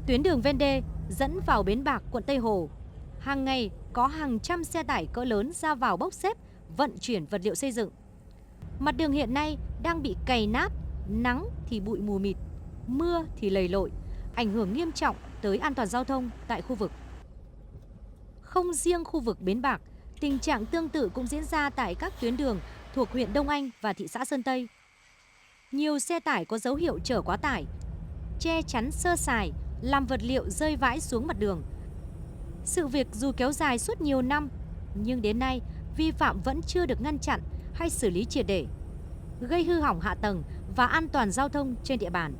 Tuyến đường ven đê dẫn vào Bến Bạc, quận Tây Hồ. Hàng ngày có hàng trăm xe tải cỡ lớn ra vào bốc xếp, vận chuyển vật liệu xây dựng. Mặt đường hiện nay đang bị cày nát, nắng thì bụi mù mịt, mưa thì lầy lội, ảnh hưởng nghiêm trọng tới an toàn giao thông tại khu vực. Không riêng khu vực Bến Bạc, tình trạng tương tự cũng diễn ra tại các tuyến đường thuộc huyện Đông Anh và thị xã Sơn Tây. Nhiều xe tải có dấu hiệu chở quá tải, che chắn sơ sài, làm vật liệu rơi vãi xuống mặt đường. Sự việc dù kéo dài suốt nhiều năm, nhưng đến nay vi phạm vẫn chưa được ngăn chặn hay xử lý triệt để, gây hư hỏng hạ tầng và an toàn giao thông trên địa bàn.